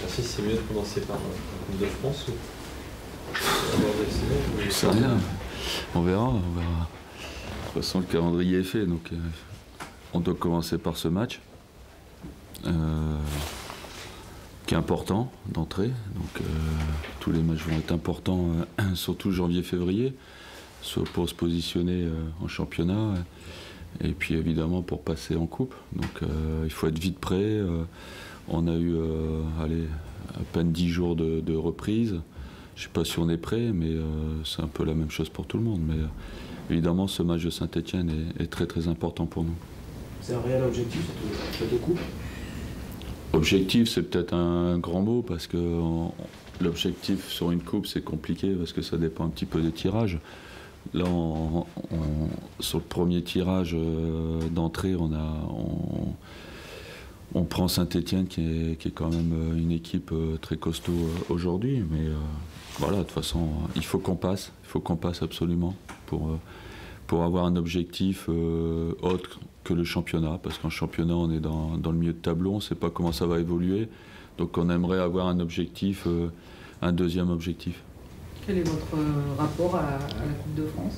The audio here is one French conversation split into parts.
Si c'est mieux de commencer par la Coupe de France ou je sais rien. On verra. De toute façon, le calendrier est fait, donc on doit commencer par ce match. Qui est important d'entrée. Donc tous les matchs vont être importants, surtout janvier-février, soit pour se positionner en championnat, et puis évidemment pour passer en coupe. Donc il faut être vite prêt. On a eu à peine 10 jours de reprise. Je ne sais pas si on est prêt, mais c'est un peu la même chose pour tout le monde. Mais évidemment, ce match de Saint-Étienne est très très important pour nous. C'est un réel objectif, cette coupe? Objectif, c'est peut-être un grand mot, parce que l'objectif sur une coupe, c'est compliqué, parce que ça dépend un petit peu des tirages. Là, sur le premier tirage d'entrée, on prend Saint-Étienne, qui est quand même une équipe très costaud aujourd'hui. Mais voilà, de toute façon, il faut qu'on passe absolument pour avoir un objectif autre que le championnat, parce qu'en championnat on est dans le milieu de tableau, on ne sait pas comment ça va évoluer, donc on aimerait avoir un objectif, un deuxième objectif. Quel est votre rapport à la Coupe de France?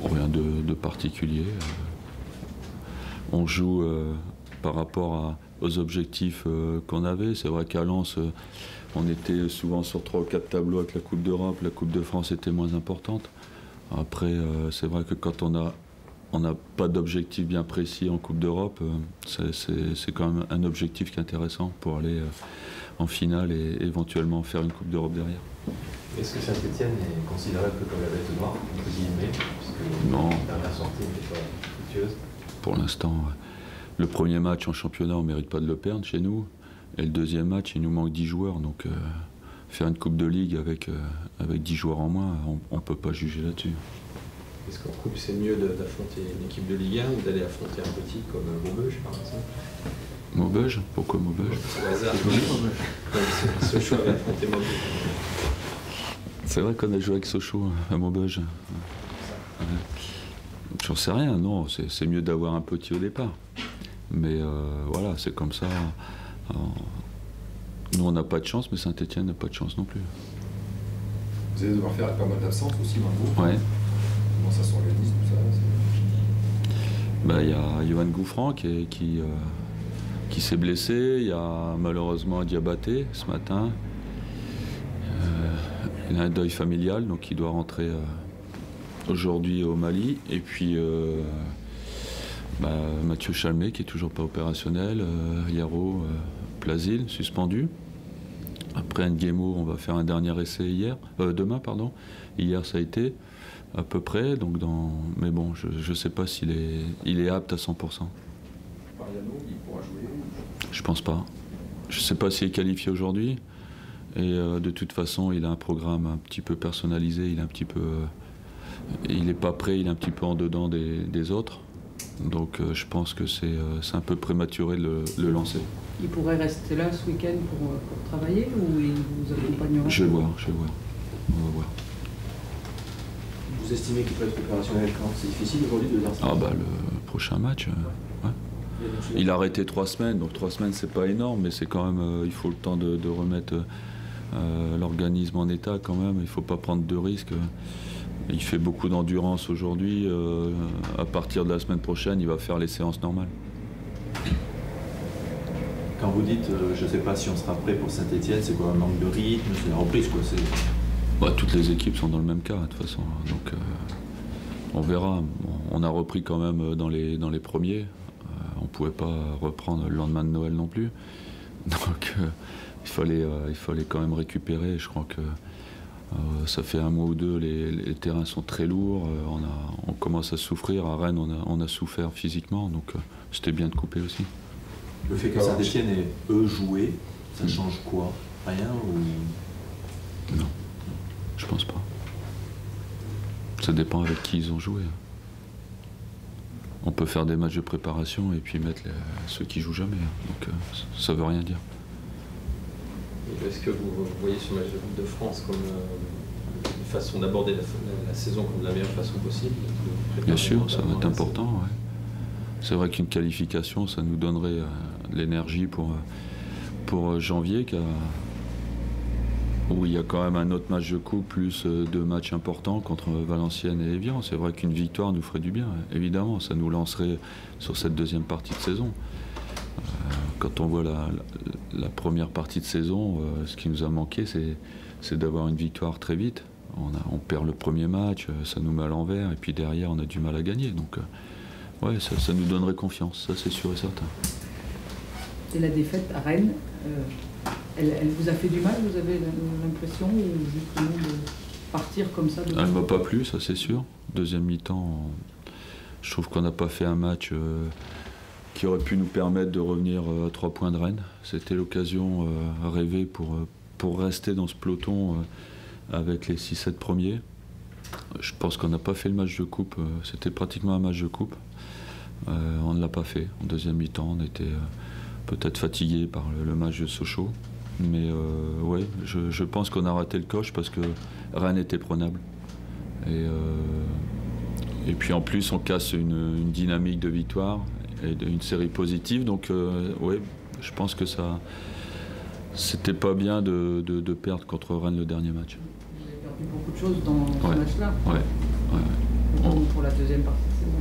Rien de particulier. On joue par rapport aux objectifs qu'on avait. C'est vrai qu'à Lens, on était souvent sur 3 ou 4 tableaux avec la Coupe d'Europe, la Coupe de France était moins importante. Après, c'est vrai que quand on n'a pas d'objectif bien précis en Coupe d'Europe, c'est quand même un objectif qui est intéressant pour aller en finale et éventuellement faire une Coupe d'Europe derrière. Est-ce que Saint-Étienne est considéré un peu comme la bête noire, entre guillemets, puisque non. La dernière sortie n'était pas fructueuse? Pour l'instant, le premier match en championnat, on ne mérite pas de le perdre chez nous. Et le deuxième match, il nous manque 10 joueurs. Donc faire une Coupe de Ligue avec 10 joueurs en moins, on ne peut pas juger là-dessus. Est-ce qu'en coupe, c'est mieux d'affronter une équipe de Ligue 1 ou d'aller affronter un petit comme Maubeuge, par exemple? Maubeuge? Pourquoi Maubeuge? Au hasard. Sochaux avait affronté Maubeuge. C'est vrai qu'on a joué avec Sochaux à Maubeuge. J'en sais rien, non, c'est mieux d'avoir un petit au départ. Mais voilà, c'est comme ça. Nous, on n'a pas de chance, mais Saint-Étienne n'a pas de chance non plus. Vous allez devoir faire pas mal d'absences aussi dans le groupe. Ouais. Comment ça s'organise tout ça? Il y a Yohan Gouffran qui s'est blessé. Il y a malheureusement Diabaté ce matin. Il a un deuil familial, donc il doit rentrer aujourd'hui au Mali. Et puis Mathieu Chalmé qui est toujours pas opérationnel. Yaro Plasil suspendu. Après Nguemo, on va faire un dernier essai demain. Hier ça a été à peu près. Donc mais bon, je ne sais pas s'il est apte à 100%. Pariano, il pourra jouer? Je pense pas. Je ne sais pas s'il est qualifié aujourd'hui. Et de toute façon, il a un programme un petit peu personnalisé. Il n'est pas prêt, il est un petit peu en dedans des autres. Donc je pense que c'est un peu prématuré de le lancer. Il pourrait rester là ce week-end pour travailler ou il vous accompagnera? Je vais voir. On va voir. Vous estimez qu'il peut être opérationnel quand? C'est difficile aujourd'hui de dire ça? Le prochain match, ouais. Il a arrêté 3 semaines, donc 3 semaines c'est pas énorme, mais c'est quand même, il faut le temps de remettre l'organisme en état quand même, il ne faut pas prendre de risques. Il fait beaucoup d'endurance aujourd'hui, à partir de la semaine prochaine, il va faire les séances normales. Quand vous dites je ne sais pas si on sera prêt pour Saint-Étienne, c'est quoi, un manque de rythme, c'est la reprise quoi? Toutes les équipes sont dans le même cas de toute façon, donc on verra. On a repris quand même dans les premiers, on ne pouvait pas reprendre le lendemain de Noël non plus, donc il fallait quand même récupérer. Je crois que ça fait 1 mois ou 2, les terrains sont très lourds, on commence à souffrir. À Rennes, on a souffert physiquement, donc c'était bien de couper aussi. Le fait que Saint-Étienne ait eux joué, ça change quoi? Rien ou... Non, je pense pas. Ça dépend avec qui ils ont joué. On peut faire des matchs de préparation et puis mettre ceux qui jouent jamais, donc ça veut rien dire. Est-ce que vous voyez ce match de Coupe de France comme une façon d'aborder la saison comme de la meilleure façon possible? Bien sûr, ça va être important. Ouais. C'est vrai qu'une qualification, ça nous donnerait de l'énergie pour janvier, où il y a quand même un autre match de coupe, plus 2 matchs importants contre Valenciennes et Évian. C'est vrai qu'une victoire nous ferait du bien, évidemment. Ça nous lancerait sur cette deuxième partie de saison. Quand on voit la première partie de saison, ce qui nous a manqué, c'est d'avoir une victoire très vite. On perd le premier match, ça nous met à l'envers, et puis derrière, on a du mal à gagner. Donc, ouais, ça nous donnerait confiance, ça c'est sûr et certain. Et la défaite à Rennes, elle vous a fait du mal, vous avez l'impression, ou justement de partir comme ça? Elle ne m'a pas plu, ça c'est sûr. Deuxième mi-temps, je trouve qu'on n'a pas fait un match qui aurait pu nous permettre de revenir à 3 points de Rennes. C'était l'occasion rêvée pour rester dans ce peloton avec les 6-7 premiers. Je pense qu'on n'a pas fait le match de coupe, c'était pratiquement un match de coupe. On ne l'a pas fait. En deuxième mi-temps, on était peut-être fatigué par le match de Sochaux. Mais ouais, je pense qu'on a raté le coche parce que Rennes était prenable. Et puis en plus, on casse une dynamique de victoire et une série positive. Donc ouais, je pense que c'était pas bien de perdre contre Rennes le dernier match. Vous avez perdu beaucoup de choses dans ce match-là. Ouais. Pour la deuxième partie de saison.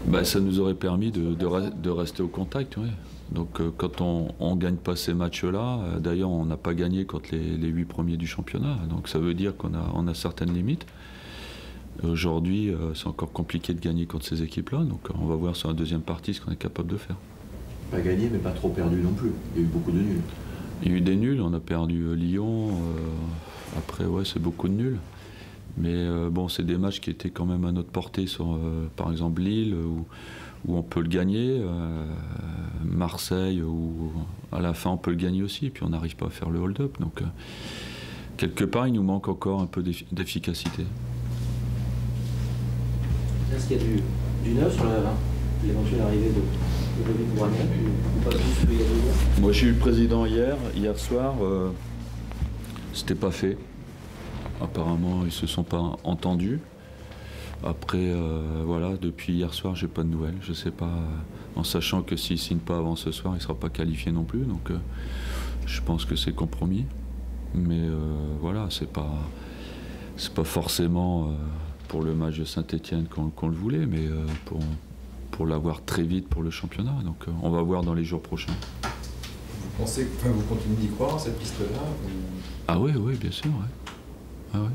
Bah, ça nous aurait permis de rester au contact. Ouais. Donc quand on ne gagne pas ces matchs-là, d'ailleurs on n'a pas gagné contre les 8 premiers du championnat. Donc ça veut dire qu'on a certaines limites. Aujourd'hui, c'est encore compliqué de gagner contre ces équipes-là. Donc on va voir sur la deuxième partie ce qu'on est capable de faire. Pas gagné, mais pas trop perdu non plus. Il y a eu beaucoup de nuls. Il y a eu des nuls. On a perdu Lyon. Après, ouais, c'est beaucoup de nuls. Mais bon, c'est des matchs qui étaient quand même à notre portée sur, par exemple, Lille, où on peut le gagner. Marseille, où à la fin on peut le gagner aussi. Et puis on n'arrive pas à faire le hold-up. Donc, quelque part, il nous manque encore un peu d'efficacité. Est-ce qu'il y a du neuf sur l'éventuelle arrivée de David Bouragnan ou pas tout ce qu'il y a 2 jours? Moi j'ai eu le président hier soir, c'était pas fait. Apparemment ils se sont pas entendus. Après voilà, depuis hier soir j'ai pas de nouvelles. Je sais pas, en sachant que s'il signe pas avant ce soir, il sera pas qualifié non plus. Donc je pense que c'est compromis. Mais voilà, c'est pas forcément pour le match de Saint-Étienne qu'on le voulait, mais pour l'avoir très vite pour le championnat. Donc on va voir dans les jours prochains. Vous pensez que vous continuez d'y croire, cette piste-là ou... Ah oui, bien sûr. Ouais. Ah ouais.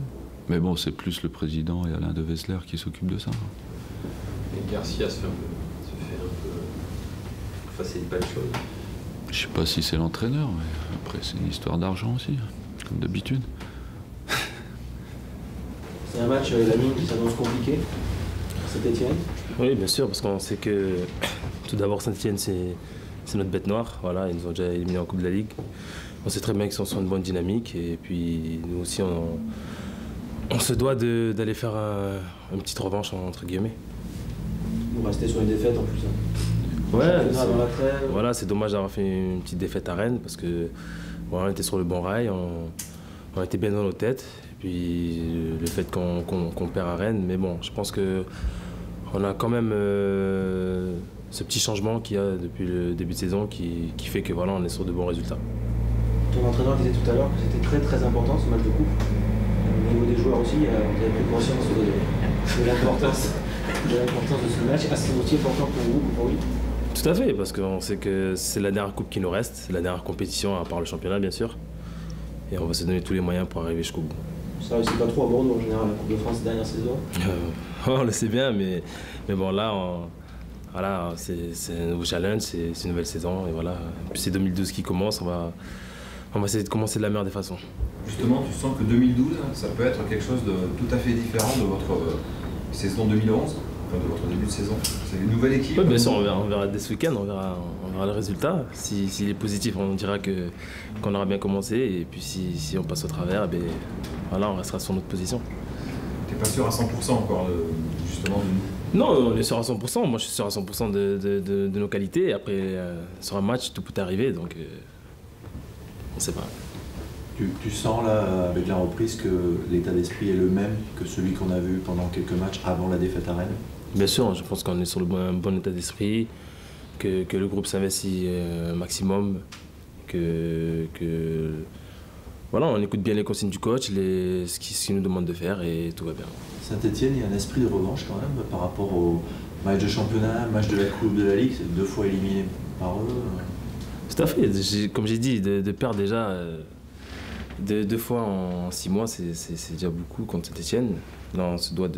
Mais bon, c'est plus le président et Alain de Wessler qui s'occupent de ça. Et Garcia se fait un peu facilite pas les choses. Je sais pas si c'est l'entraîneur, mais après c'est une histoire d'argent aussi, comme d'habitude. C'est un match, la mine qui s'annonce compliqué pour Saint-Étienne. Oui, bien sûr, parce qu'on sait que tout d'abord Saint-Étienne c'est notre bête noire. Voilà, ils nous ont déjà éliminés en Coupe de la Ligue. On sait très bien qu'ils sont sur une bonne dynamique et puis nous aussi on se doit d'aller faire une petite revanche entre guillemets. Vous restez sur une défaite en plus. Hein. Ouais, dans la trêve. Voilà, c'est dommage d'avoir fait une petite défaite à Rennes parce que voilà, on était sur le bon rail, on était bien dans nos têtes. Et puis le fait qu'on perd à Rennes, mais bon, je pense qu'on a quand même ce petit changement qu'il y a depuis le début de saison qui fait que voilà, on est sur de bons résultats. Ton entraîneur disait tout à l'heure que c'était très très important ce match de coupe. Au niveau des joueurs aussi, vous avez pris conscience de l'importance de ce match. C'est aussi important pour vous, pour lui? Tout à fait, parce qu'on sait que c'est la dernière coupe qui nous reste, c'est la dernière compétition à part le championnat bien sûr. Et on va se donner tous les moyens pour arriver jusqu'au bout. Ça réussit pas trop à Bordeaux en général, la Coupe de France dernière saison. On le sait bien, mais bon là, voilà, c'est un nouveau challenge, c'est une nouvelle saison. Et voilà. Puis c'est 2012 qui commence, on va essayer de commencer de la meilleure des façons. Justement, tu sens que 2012, ça peut être quelque chose de tout à fait différent de votre saison 2011, enfin de votre début de saison. C'est une nouvelle équipe. Oui, bien sûr, on verra dès ce week-end, on verra le résultat. S'il est positif, on dira qu'on aura bien commencé. Et puis si on passe au travers, eh bien, voilà, on restera sur notre position. Tu n'es pas sûr à 100% encore justement de nous? Non, on est sûr à 100%. Moi, je suis sûr à 100% de nos qualités. Après, sur un match, tout peut arriver, donc on ne sait pas. Tu sens là, avec la reprise, que l'état d'esprit est le même que celui qu'on a vu pendant quelques matchs avant la défaite à Rennes? Bien sûr, je pense qu'on est sur le bon état d'esprit, que le groupe s'investit maximum voilà, on écoute bien les consignes du coach, ce qu'il nous demande de faire et tout va bien. Saint-Etienne, il y a un esprit de revanche quand même par rapport au match de championnat, match de la Coupe de la Ligue, c'est 2 fois éliminé par eux. Tout à fait, comme j'ai dit, de perdre déjà 2 fois en 6 mois, c'est déjà beaucoup contre Saint-Etienne. Là, on se doit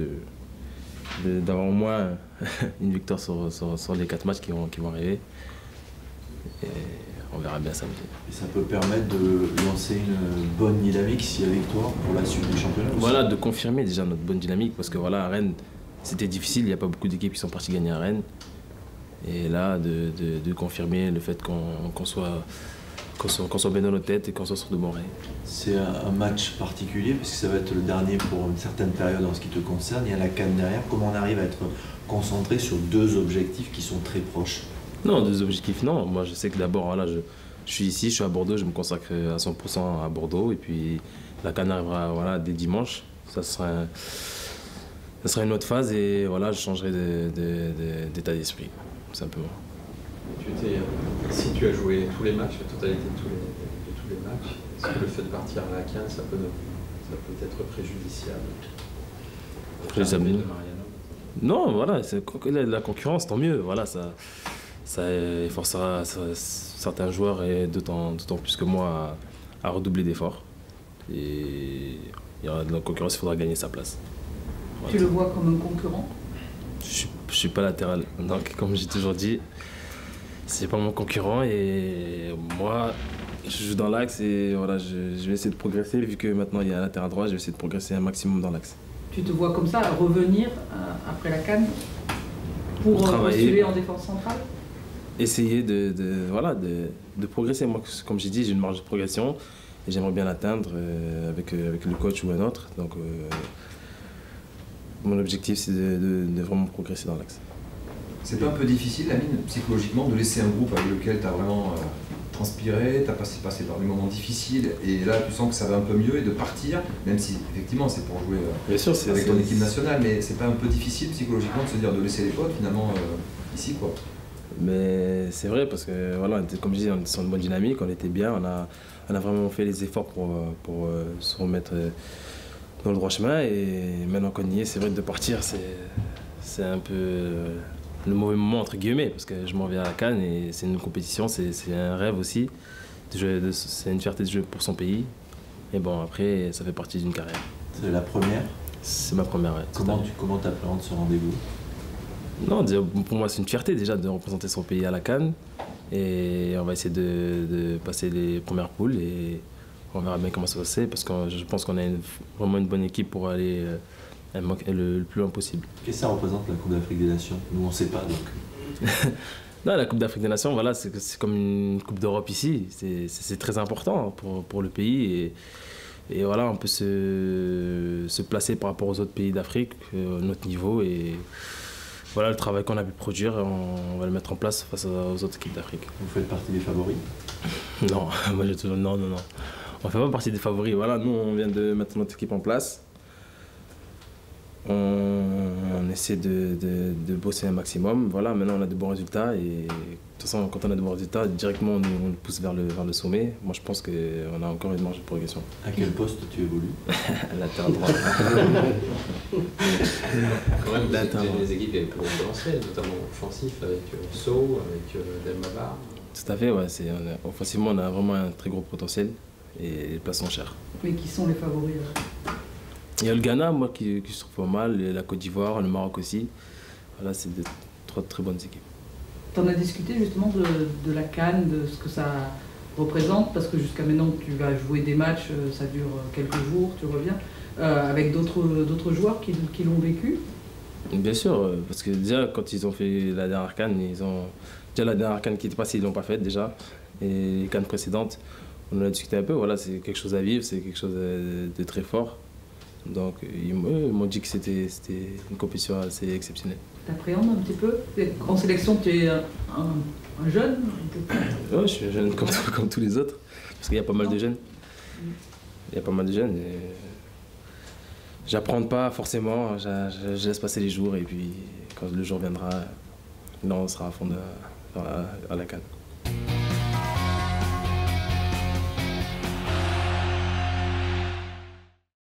d'avoir au moins une victoire sur les 4 matchs qui vont arriver. Et on verra bien samedi. Et ça peut permettre de lancer une bonne dynamique s'il y a victoire pour la suite du championnat aussi. Voilà, de confirmer déjà notre bonne dynamique parce que voilà, à Rennes, c'était difficile, il n'y a pas beaucoup d'équipes qui sont parties gagner à Rennes. Et là, de confirmer le fait qu'on soit bien dans nos têtes et qu'on soit sur de bons rails. C'est un match particulier parce que ça va être le dernier pour une certaine période en ce qui te concerne. Il y a la CAN derrière. Comment on arrive à être concentré sur 2 objectifs qui sont très proches? Non, 2 objectifs, non. Moi, je sais que d'abord, voilà, je suis ici, je suis à Bordeaux, je me consacre à 100% à Bordeaux. Et puis, la CAN arrivera voilà, dès dimanche. Ça sera une autre phase et voilà, je changerai d'état d'esprit, simplement. Si tu as joué tous les matchs, la totalité de tous les matchs, est-ce que le fait de partir à la CAN, ça peut être préjudiciable? Non, voilà, la concurrence, tant mieux. Voilà, ça forcera certains joueurs, et d'autant plus que moi, à redoubler d'efforts. Et il y aura de la concurrence, il faudra gagner sa place. Voilà. Tu le vois comme un concurrent? Je ne suis pas latéral, donc comme j'ai toujours dit, c'est pas mon concurrent et moi, je joue dans l'axe et voilà, je vais essayer de progresser. Vu que maintenant il y a un latéral droit, je vais essayer de progresser un maximum dans l'axe. Tu te vois comme ça, revenir après la CAN pour postuler en défense centrale? Essayer de progresser. Moi, comme j'ai dit, j'ai une marge de progression et j'aimerais bien l'atteindre avec le coach ou un autre. Donc, mon objectif, c'est de vraiment progresser dans l'axe. C'est pas un peu difficile, Lamine, psychologiquement, de laisser un groupe avec lequel tu as vraiment transpiré, tu as passé par des moments difficiles et là tu sens que ça va un peu mieux et de partir, même si effectivement c'est pour jouer avec ton équipe nationale, mais c'est pas un peu difficile psychologiquement de se dire de laisser les potes finalement ici quoi? Mais c'est vrai parce que voilà, comme je dis, on était sur une bonne dynamique, on était bien, on a vraiment fait les efforts pour se remettre dans le droit chemin et maintenant qu'on y est, c'est vrai que de partir c'est un peu le mauvais moment entre guillemets parce que je m'en vais à la CAN et c'est une compétition, c'est un rêve aussi, c'est une fierté de jouer pour son pays et bon après ça fait partie d'une carrière. C'est la première? C'est ma première, ouais. Comment tu appréhendes ce rendez-vous? Non, pour moi c'est une fierté déjà de représenter son pays à la CAN et on va essayer de passer les premières poules et on verra bien comment ça va se passer parce que je pense qu'on a vraiment une bonne équipe pour aller le plus loin possible. Qu'est-ce que ça représente la Coupe d'Afrique des Nations? Nous on ne sait pas donc. Non, la Coupe d'Afrique des Nations, voilà, c'est comme une Coupe d'Europe ici. C'est très important pour le pays et voilà, on peut se placer par rapport aux autres pays d'Afrique, notre niveau et voilà le travail qu'on a pu produire, on va le mettre en place face aux autres équipes d'Afrique. Vous faites partie des favoris? Non, moi j'ai toujours non. On ne fait pas partie des favoris. Voilà, nous on vient de mettre notre équipe en place. On essaie de bosser un maximum. Voilà, maintenant on a de bons résultats et de toute façon quand on a de bons résultats, directement on nous pousse vers le sommet. Moi je pense qu'on a encore une marge de progression. À quel poste tu évolues? Latéral droit. Quand même, vous avez des équipes avec le potentiel, notamment offensif avec So, avec Delmabar. Tout à fait, ouais, offensivement on a vraiment un très gros potentiel et les places sont chères. Mais qui sont les favoris Il y a le Ghana, moi, qui se trouve pas mal, la Côte d'Ivoire, le Maroc aussi. Voilà, c'est trois très bonnes équipes. Tu en as discuté justement de la CAN, de ce que ça représente, parce que jusqu'à maintenant tu vas jouer des matchs, ça dure quelques jours, tu reviens, avec d'autres joueurs qui l'ont vécu? Bien sûr, parce que déjà quand ils ont fait la dernière CAN, déjà la dernière CAN qui était passée, ils l'ont pas faite déjà. Et les CAN précédentes, on en a discuté un peu, voilà, c'est quelque chose à vivre, c'est quelque chose de très fort. Donc ils m'ont dit que c'était une compétition assez exceptionnelle. T'appréhendes un petit peu? En sélection, tu es un jeune? Oui, je suis jeune comme tous les autres, parce qu'il y a pas mal de jeunes. Il y a pas mal de jeunes et j'apprends pas forcément, je laisse passer les jours et puis quand le jour viendra, là on sera à fond à la CAN.